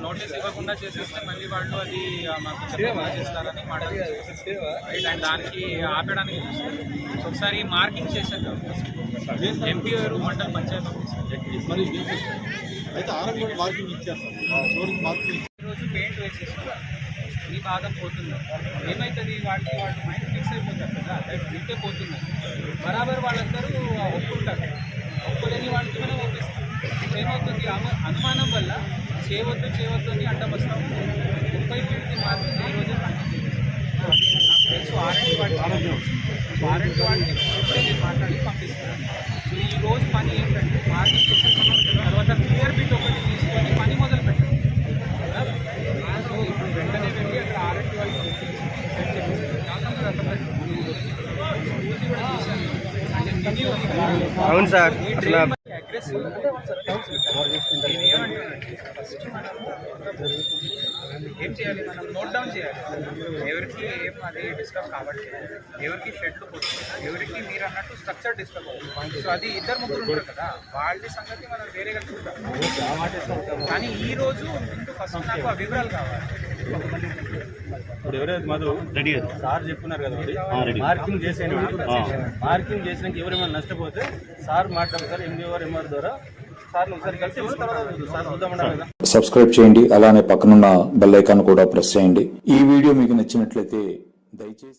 Notice ఇవ్వకుండా చేసేస్తే మళ్ళీ వాళ్ళు అది మాకు చెప్పకుండా చేస్తారని మాట రైట్. అండ్ దానికి ఆపడానికి చూస్తారు. సో ఒకసారి మార్కింగ్ చేశారు ఎంపీ గారు మండల పంచాయతీ ఈరోజు పెయింట్ వేసేస్తారు. ఈ భాగం పోతుంది, ఏమవుతుంది వాళ్ళు మైండ్ ఫిక్స్ అయిపోతారు కదా, ఇంటే పోతున్నారు. బరాబర్ వాళ్ళందరూ ఒప్పుకుంటారు, ఒప్పులేని వాళ్ళకి మనం ఒప్పిస్తాం. ఏమవుతుంది, అనుమానం వల్ల చేయవద్దు అని అడ్డం వస్తాం. 30 ఫీట్కి మాత్రం ఈరోజు తెలుసు వారంటీ వాటిని ఇప్పుడే నేను మాట్లాడి పంపిస్తున్నాను. సో ఈ రోజు పని ఏంటంటే మార్కెట్ చేసేసిన తర్వాత క్లియర్ బిట్ ఒకటి తీసుకొని పని మొదలు పెట్టాలి. సో ఇప్పుడు వెంటనే వెళ్ళి అక్కడ ఆర్ఎంటీ వాళ్ళకి సెట్ చేపిస్తాను. కూడా చూశాను అంటే అవును సార్. అగ్రెసివ్ నేను ఏమంటున్నానంటే ఫస్ట్ ఏం చేయాలి, మనం నోట్ డౌన్ చేయాలి. ఎవరికి ఏం అది డిస్టర్బ్ కాబట్టి, ఎవరికి షెడ్లు పోతుంది, ఎవరికి మీరు అన్నట్టు స్ట్రక్చర్ డిస్టర్బ్ అవుతుంది. సో అది 2-3 ఉంటారు కదా, వాళ్ళ సంగతి మనం వేరేగా చూద్దాం. కానీ ఈ రోజు ముందు ఫస్ట్ నాకు ఆ వివరాలు కావాలి. ఇప్పుడు ఎవరైతే మధు రెడీ సార్ చెప్పున్నారు కదా, మార్కింగ్ చేసేయండి. మార్కింగ్ చేసినాక ఎవరేమైనా నష్టపోతే సార్ మాట్లాడతారు ఎంబీఓ ఎంఆర్ ద్వారా. సార్ ఒకసారి కలిసి సార్ చూద్దామన్నారు కదా. సబ్స్క్రైబ్ చేయండి, అలానే పక్కనున్న బెల్ ఐకాన్ కూడా ప్రెస్ చేయండి. ఈ వీడియో మీకు నచ్చినట్లయితే దయచేసి